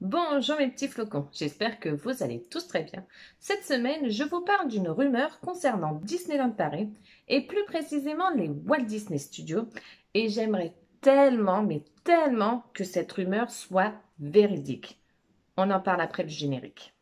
Bonjour mes petits flocons, j'espère que vous allez tous très bien. Cette semaine, je vous parle d'une rumeur concernant Disneyland Paris et plus précisément les Walt Disney Studios et j'aimerais tellement, mais tellement que cette rumeur soit véridique. On en parle après le générique.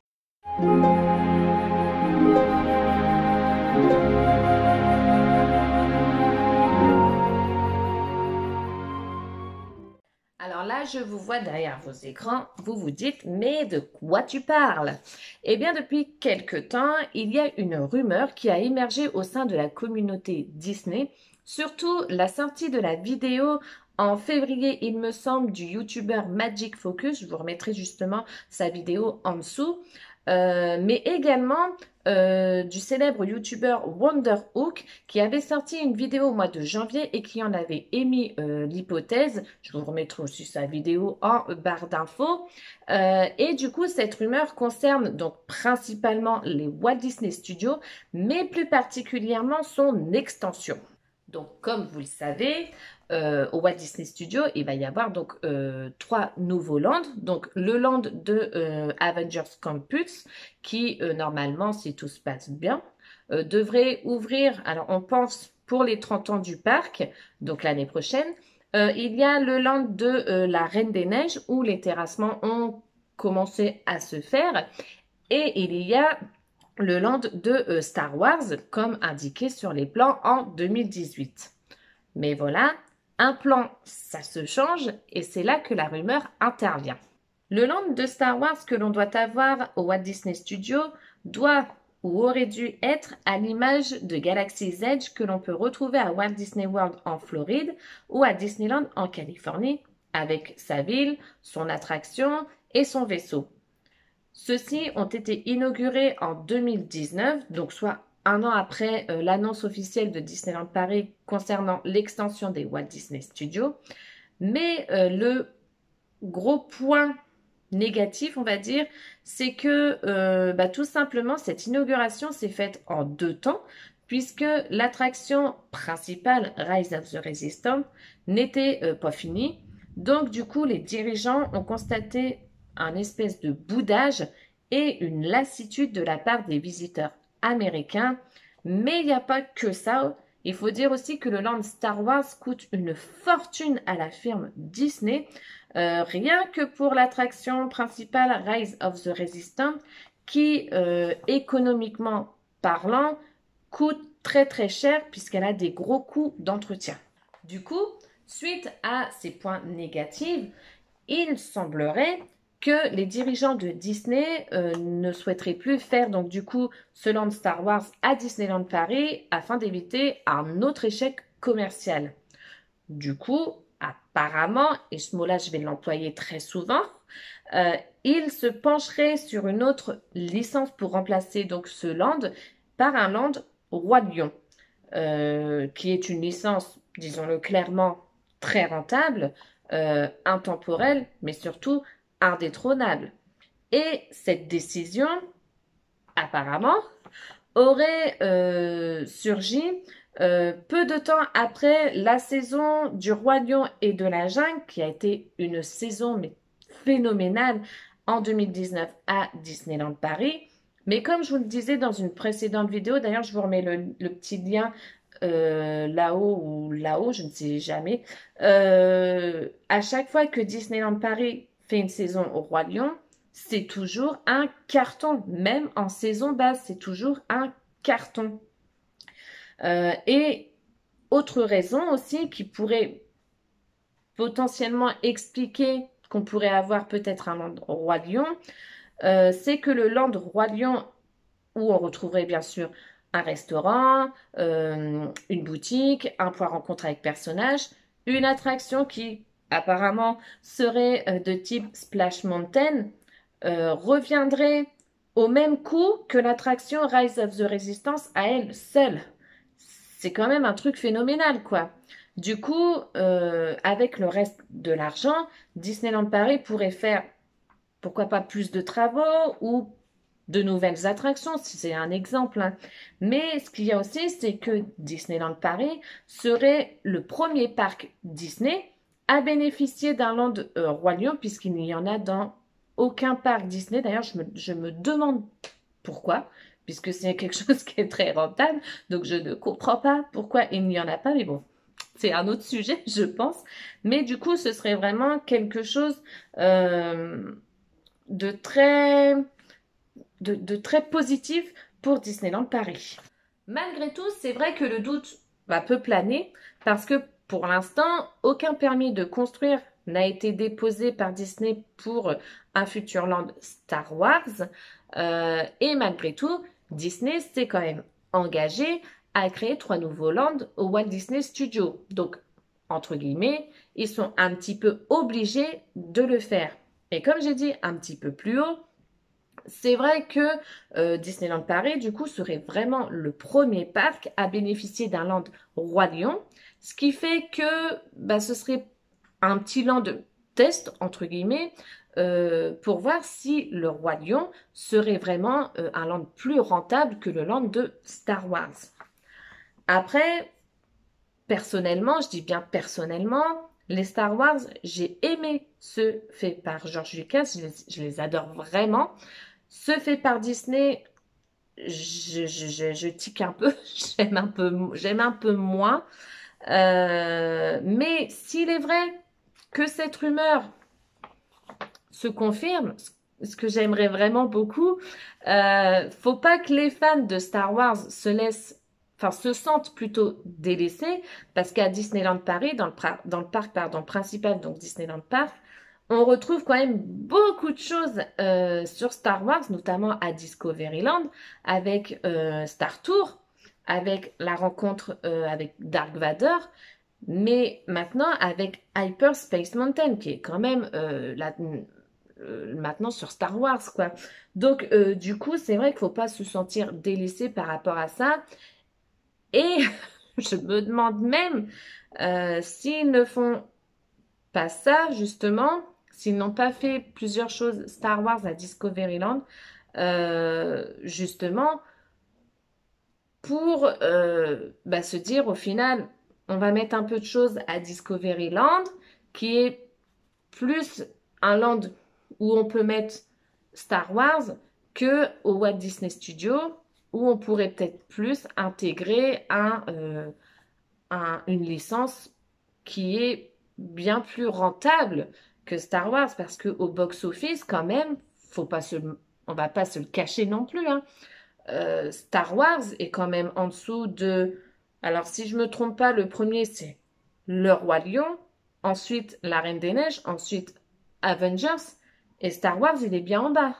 Alors là, je vous vois derrière vos écrans, vous vous dites, mais de quoi tu parles? Eh bien, depuis quelque temps, il y a une rumeur qui a émergé au sein de la communauté Disney, surtout la sortie de la vidéo en février, il me semble, du YouTuber Magic Focus. Je vous remettrai justement sa vidéo en dessous. Mais également du célèbre YouTuber Wonderhook qui avait sorti une vidéo au mois de janvier et qui en avait émis l'hypothèse. Je vous remettrai aussi sa vidéo en barre d'infos. Et du coup, cette rumeur concerne donc principalement les Walt Disney Studios, mais plus particulièrement son extension. Donc, comme vous le savez, au Walt Disney Studios, il va y avoir donc trois nouveaux lands. Donc, le land de Avengers Campus, qui normalement, si tout se passe bien, devrait ouvrir, alors on pense pour les 30 ans du parc, donc l'année prochaine. Il y a le land de la Reine des Neiges, où les terrassements ont commencé à se faire. Et il y a le land de Star Wars, comme indiqué sur les plans en 2018. Mais voilà, un plan, ça se change et c'est là que la rumeur intervient. Le land de Star Wars que l'on doit avoir au Walt Disney Studios doit ou aurait dû être à l'image de Galaxy's Edge que l'on peut retrouver à Walt Disney World en Floride ou à Disneyland en Californie, avec sa ville, son attraction et son vaisseau. Ceux-ci ont été inaugurés en 2019, donc soit un an après l'annonce officielle de Disneyland Paris concernant l'extension des Walt Disney Studios. Mais le gros point négatif, on va dire, c'est que tout simplement cette inauguration s'est faite en 2 temps, puisque l'attraction principale, Rise of the Resistance, n'était pas finie. Donc du coup, les dirigeants ont constaté un espèce de boudage et une lassitude de la part des visiteurs américains. Mais il n'y a pas que ça. Il faut dire aussi que le land Star Wars coûte une fortune à la firme Disney, rien que pour l'attraction principale Rise of the Resistance, qui, économiquement parlant, coûte très très cher puisqu'elle a des gros coûts d'entretien. Du coup, suite à ces points négatifs, il semblerait que les dirigeants de Disney ne souhaiteraient plus faire donc du coup ce land Star Wars à Disneyland Paris afin d'éviter un autre échec commercial. Du coup, apparemment, et ce mot-là je vais l'employer très souvent, ils se pencheraient sur une autre licence pour remplacer donc ce land par un land Roi Lion, qui est une licence, disons-le clairement, très rentable, intemporelle, mais surtout indétrônable. Et cette décision, apparemment, aurait surgi peu de temps après la saison du Roi Lion et de la Jungle, qui a été une saison mais phénoménale en 2019 à Disneyland Paris. Mais comme je vous le disais dans une précédente vidéo, d'ailleurs je vous remets le petit lien là-haut ou là-haut, je ne sais jamais. À chaque fois que Disneyland Paris fait une saison au Roi Lion, c'est toujours un carton. Même en saison basse, c'est toujours un carton. Et autre raison aussi qui pourrait potentiellement expliquer qu'on pourrait avoir peut-être un land Roi Lion, c'est que le land Roi Lion, où on retrouverait bien sûr un restaurant, une boutique, un point rencontre avec personnages, une attraction qui apparemment serait de type Splash Mountain, reviendrait au même coût que l'attraction Rise of the Resistance à elle seule. C'est quand même un truc phénoménal, quoi. Du coup, avec le reste de l'argent, Disneyland Paris pourrait faire, pourquoi pas, plus de travaux ou de nouvelles attractions, si c'est un exemple, hein. Mais ce qu'il y a aussi, c'est que Disneyland Paris serait le premier parc Disney à bénéficier d'un land Roi Lion, puisqu'il y en a dans aucun parc Disney. D'ailleurs, je me demande pourquoi, puisque c'est quelque chose qui est très rentable. Donc, je ne comprends pas pourquoi il n'y en a pas. Mais bon, c'est un autre sujet, je pense. Mais du coup, ce serait vraiment quelque chose euh, de très, de très positif pour Disneyland Paris. Malgré tout, c'est vrai que le doute peut planer parce que pour l'instant, aucun permis de construire n'a été déposé par Disney pour un futur land Star Wars. Et malgré tout, Disney s'est quand même engagé à créer 3 nouveaux lands au Walt Disney Studios. Donc, entre guillemets, ils sont un petit peu obligés de le faire. Et comme j'ai dit un petit peu plus haut, c'est vrai que Disneyland Paris, du coup, serait vraiment le premier parc à bénéficier d'un land Roi Lion, ce qui fait que ce serait un petit land test, entre guillemets, pour voir si le Roi Lion serait vraiment un land plus rentable que le land de Star Wars. Après, personnellement, je dis bien personnellement, les Star Wars, j'ai aimé ceux faits par George Lucas, je les adore vraiment. Ceux faits par Disney, je tique un peu, j'aime un peu moins. Mais s'il est vrai que cette rumeur se confirme, ce que j'aimerais vraiment beaucoup, faut pas que les fans de Star Wars se sentent plutôt délaissés, parce qu'à Disneyland Paris, dans le parc principal, donc Disneyland Park, on retrouve quand même beaucoup de choses sur Star Wars, notamment à Discoveryland, avec Star Tour, avec la rencontre avec Dark Vador, mais maintenant avec Hyperspace Mountain, qui est quand même maintenant sur Star Wars, quoi. Donc, du coup, c'est vrai qu'il ne faut pas se sentir délaissé par rapport à ça. Et je me demande même s'ils ne font pas ça, justement, s'ils n'ont pas fait plusieurs choses Star Wars à Discoveryland, justement, pour se dire au final, on va mettre un peu de choses à Discoveryland, qui est plus un land où on peut mettre Star Wars que au Walt Disney Studios, où on pourrait peut-être plus intégrer une licence qui est bien plus rentable que Star Wars, parce que au box-office, quand même, on va pas se le cacher non plus, hein. Star Wars est quand même en dessous de... Alors, si je me trompe pas, le premier, c'est Le Roi Lion, ensuite La Reine des Neiges, ensuite Avengers, et Star Wars, il est bien en bas.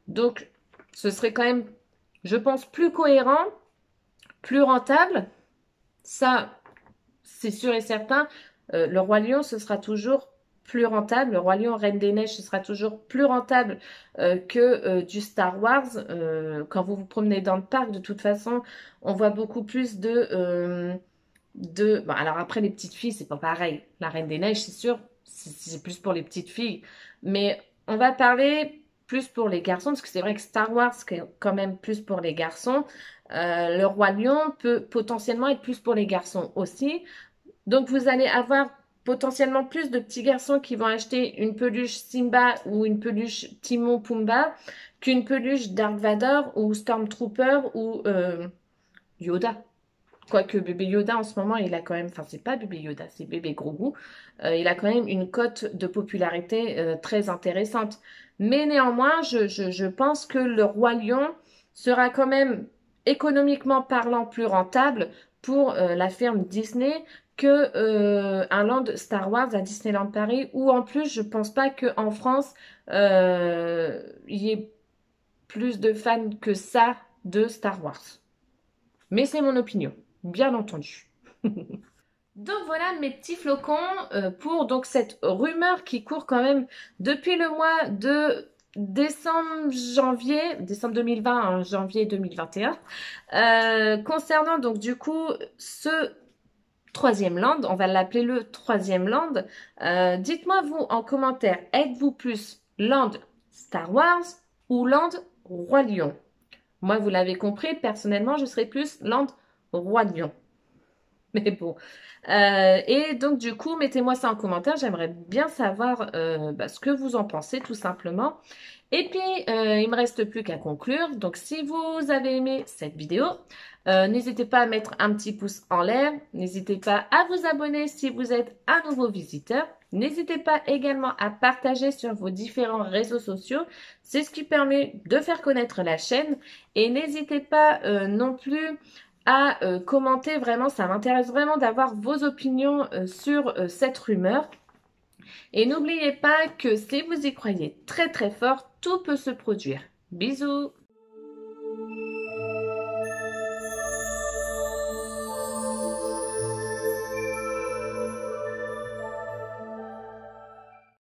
Donc, ce serait quand même, je pense, plus cohérent, plus rentable. Ça, c'est sûr et certain. Le Roi Lion, ce sera toujours plus rentable. Le Roi Lion, Reine des Neiges, ce sera toujours plus rentable que du Star Wars. Quand vous vous promenez dans le parc, de toute façon, on voit beaucoup plus Bon, alors après, les petites filles, c'est pas pareil. La Reine des Neiges, c'est sûr, c'est plus pour les petites filles. Mais on va parler plus pour les garçons, parce que c'est vrai que Star Wars, c'est quand même plus pour les garçons. Le Roi Lion peut potentiellement être plus pour les garçons aussi. Donc, vous allez avoir potentiellement plus de petits garçons qui vont acheter une peluche Simba ou une peluche Timon Pumba qu'une peluche Dark Vador ou Stormtrooper ou Yoda. Quoique bébé Yoda en ce moment, il a quand même, enfin c'est pas bébé Yoda, c'est bébé Grogu, il a quand même une cote de popularité très intéressante. Mais néanmoins, je pense que le Roi Lion sera quand même économiquement parlant plus rentable pour la firme Disney que un land Star Wars à Disneyland Paris, où en plus je pense pas qu'en France il y ait plus de fans que ça de Star Wars. Mais c'est mon opinion, bien entendu. Donc voilà mes petits flocons pour donc cette rumeur qui court quand même depuis le mois de décembre 2020, hein, janvier 2021, concernant donc du coup ce troisième land, on va l'appeler le troisième land. Dites-moi vous en commentaire, êtes-vous plus land Star Wars ou land Roi Lion? Moi, vous l'avez compris, personnellement, je serais plus land Roi Lion. Mais bon. Et donc, du coup, mettez-moi ça en commentaire. J'aimerais bien savoir ce que vous en pensez, tout simplement. Et puis, il me reste plus qu'à conclure. Donc, si vous avez aimé cette vidéo, n'hésitez pas à mettre un petit pouce en l'air. N'hésitez pas à vous abonner si vous êtes un nouveau visiteur. N'hésitez pas également à partager sur vos différents réseaux sociaux. C'est ce qui permet de faire connaître la chaîne. Et n'hésitez pas non plus à commenter. Vraiment, ça m'intéresse vraiment d'avoir vos opinions sur cette rumeur. Et n'oubliez pas que si vous y croyez très très fort, tout peut se produire. Bisous!